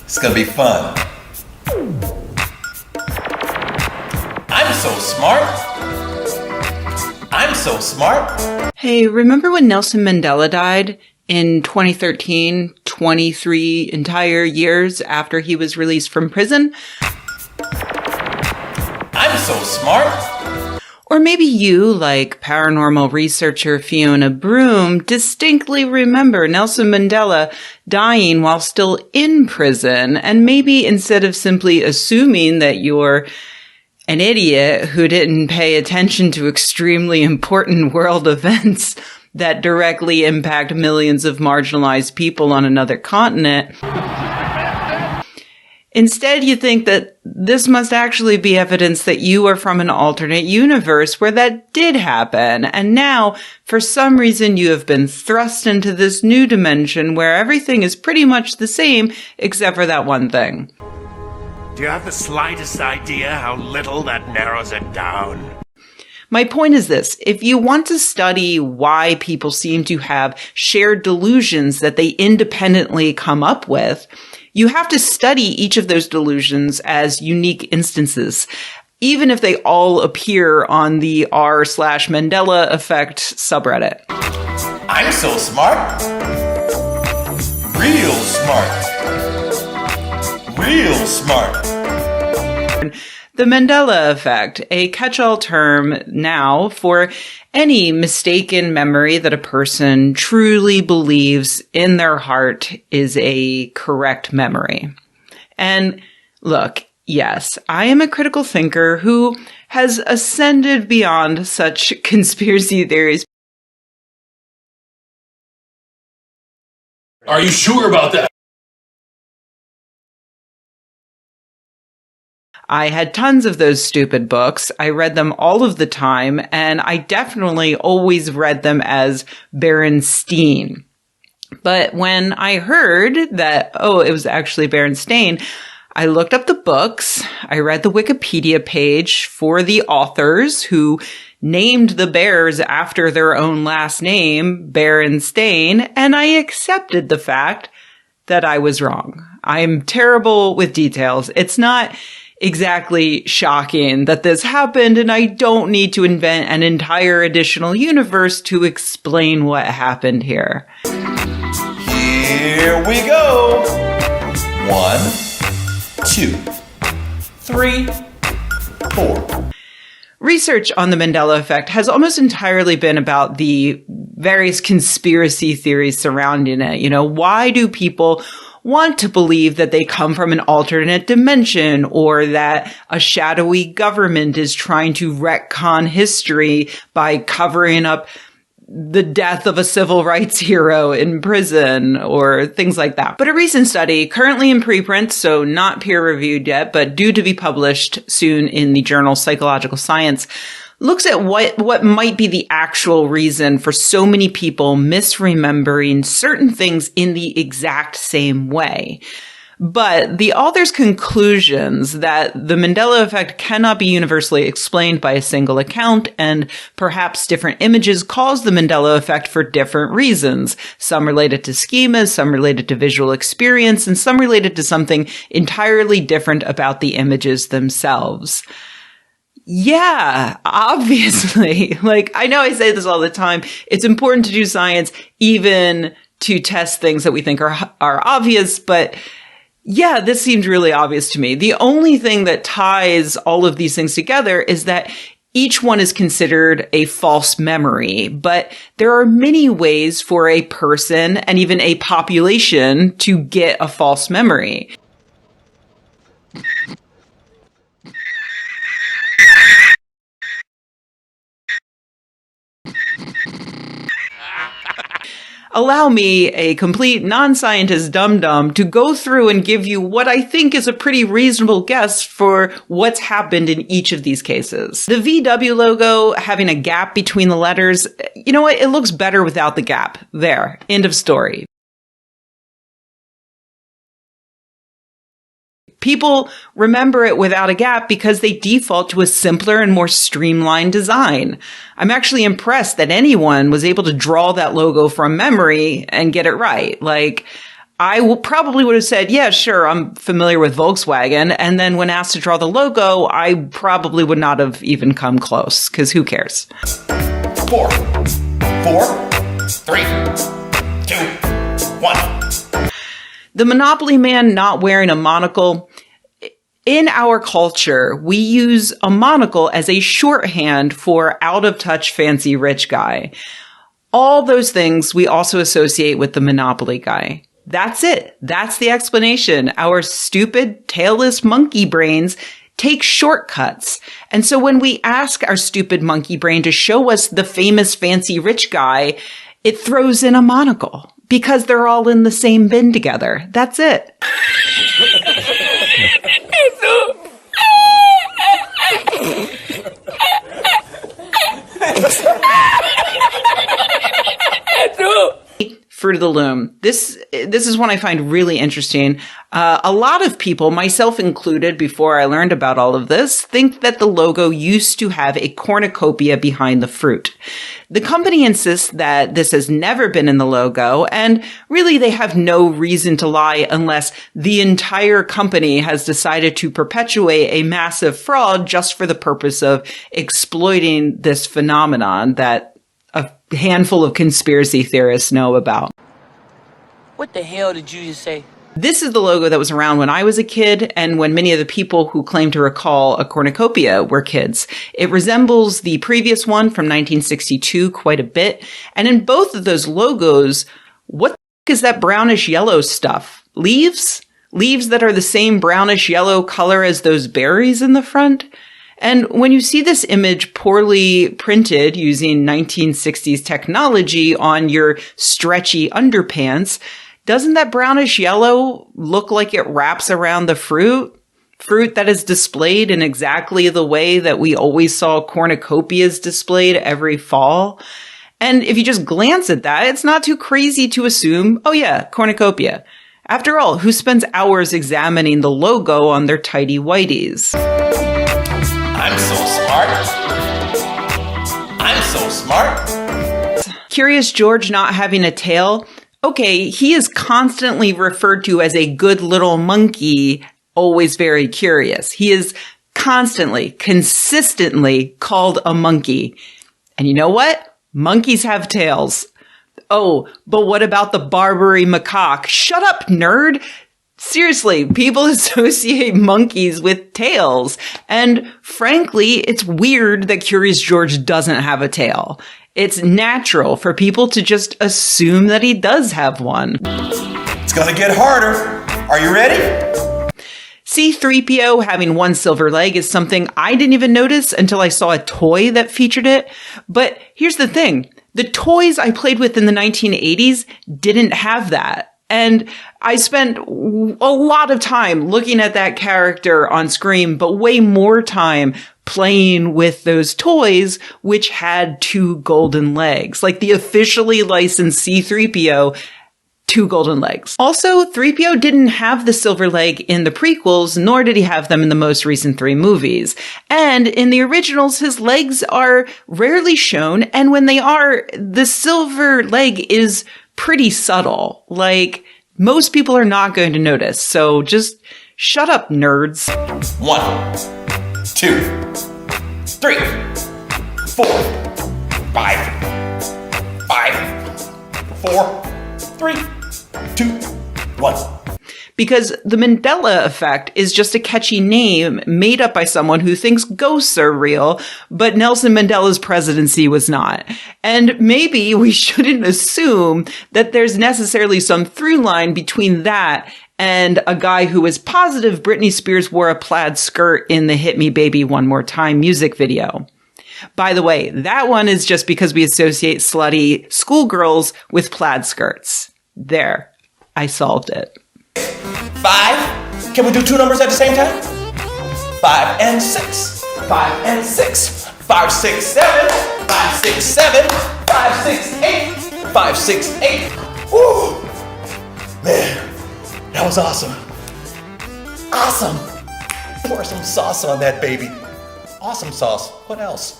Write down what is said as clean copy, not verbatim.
It's gonna be fun. I'm so smart. I'm so smart. Hey, remember when Nelson Mandela died in 2013, 23 entire years after he was released from prison? I'm so smart. Or maybe you, like paranormal researcher Fiona Broom, distinctly remember Nelson Mandela dying while still in prison, and maybe instead of simply assuming that you're an idiot who didn't pay attention to extremely important world events that directly impact millions of marginalized people on another continent, instead, you think that this must actually be evidence that you are from an alternate universe where that did happen. And now, for some reason, you have been thrust into this new dimension where everything is pretty much the same except for that one thing. Do you have the slightest idea how little that narrows it down? My point is this. If you want to study why people seem to have shared delusions that they independently come up with, you have to study each of those delusions as unique instances, even if they all appear on the r/Mandela effect subreddit. I'm so smart. Real smart. Real smart. The Mandela effect, a catch-all term now for any mistaken memory that a person truly believes in their heart is a correct memory. And look, yes, I am a critical thinker who has ascended beyond such conspiracy theories. Are you sure about that? I had tons of those stupid books. I read them all of the time, and I definitely always read them as Berenstain. But when I heard that, it was actually Berenstain, I looked up the books. I read the Wikipedia page for the authors who named the bears after their own last name, Berenstain, and I accepted the fact that I was wrong. I'm terrible with details. It's not exactly shocking that this happened, and I don't need to invent an entire additional universe to explain what happened here. Here we go. 1, 2, 3, 4. Research on the Mandela effect has almost entirely been about the various conspiracy theories surrounding it. You know, why do people want to believe that they come from an alternate dimension, or that a shadowy government is trying to retcon history by covering up the death of a civil rights hero in prison, or things like that. But a recent study, currently in preprint, so not peer-reviewed yet, but due to be published soon in the journal Psychological Science, looks at what might be the actual reason for so many people misremembering certain things in the exact same way. But the author's conclusions that the Mandela effect cannot be universally explained by a single account, and perhaps different images cause the Mandela effect for different reasons. Some related to schemas, some related to visual experience, and some related to something entirely different about the images themselves. Yeah, obviously. Like, I know I say this all the time. It's important to do science even to test things that we think are obvious, but yeah, this seemed really obvious to me. The only thing that ties all of these things together is that each one is considered a false memory, but there are many ways for a person and even a population to get a false memory. Allow me, a complete non-scientist dum-dum, to go through and give you what I think is a pretty reasonable guess for what's happened in each of these cases. The VW logo having a gap between the letters, you know what? It looks better without the gap. There. End of story. People remember it without a gap because they default to a simpler and more streamlined design. I'm actually impressed that anyone was able to draw that logo from memory and get it right. Like, probably would have said, yeah, sure, I'm familiar with Volkswagen. And then when asked to draw the logo, I probably would not have even come close, because who cares? 4, 4, 3, 2, 1. The Monopoly man not wearing a monocle. In our culture, we use a monocle as a shorthand for out-of-touch fancy rich guy. All those things we also associate with the Monopoly guy. That's it. That's the explanation. Our stupid, tailless monkey brains take shortcuts. And so when we ask our stupid monkey brain to show us the famous fancy rich guy, it throws in a monocle because they're all in the same bin together. That's it. Fruit of the Loom. This is one I find really interesting. A lot of people, myself included, before I learned about all of this, think that the logo used to have a cornucopia behind the fruit. The company insists that this has never been in the logo, and really they have no reason to lie unless the entire company has decided to perpetuate a massive fraud just for the purpose of exploiting this phenomenon that a handful of conspiracy theorists know about. What the hell did you just say? This is the logo that was around when I was a kid and when many of the people who claim to recall a cornucopia were kids. It resembles the previous one from 1962 quite a bit. And in both of those logos, what the heck is that brownish yellow stuff? Leaves? Leaves that are the same brownish yellow color as those berries in the front? And when you see this image poorly printed using 1960s technology on your stretchy underpants, doesn't that brownish yellow look like it wraps around the fruit? Fruit that is displayed in exactly the way that we always saw cornucopias displayed every fall. And if you just glance at that, it's not too crazy to assume, oh yeah, cornucopia. After all, who spends hours examining the logo on their tidy whities? I'm so smart. I'm so smart. Curious George not having a tail? Okay, he is constantly referred to as a good little monkey, always very curious. He is constantly, consistently called a monkey. And you know what? Monkeys have tails. Oh, but what about the Barbary macaque? Shut up, nerd! Seriously, people associate monkeys with tails. And frankly, it's weird that Curious George doesn't have a tail. It's natural for people to just assume that he does have one. It's gonna get harder. Are you ready? C-3PO having one silver leg is something I didn't even notice until I saw a toy that featured it. But here's the thing. The toys I played with in the 1980s didn't have that. And I spent a lot of time looking at that character on screen, but way more time playing with those toys, which had two golden legs, like the officially licensed C-3PO, two golden legs. Also, 3PO didn't have the silver leg in the prequels, nor did he have them in the most recent 3 movies. And in the originals, his legs are rarely shown, and when they are, the silver leg is pretty subtle. Like, most people are not going to notice. So just shut up, nerds. 1, 2, 3, 4, 5, 4, 3, 2, 1. Because the Mandela effect is just a catchy name made up by someone who thinks ghosts are real, but Nelson Mandela's presidency was not. And maybe we shouldn't assume that there's necessarily some through line between that and a guy who was positive Britney Spears wore a plaid skirt in the Hit Me Baby One More Time music video. By the way, that one is just because we associate slutty schoolgirls with plaid skirts. There, I solved it. 5. Can we do 2 numbers at the same time? 5 and 6. 5 and 6. 5, 6, 7. 5, 6, 7. 5, 6, 8. 5, 6, 8. Woo! Man, that was awesome. Awesome. Pour some sauce on that baby. Awesome sauce. What else?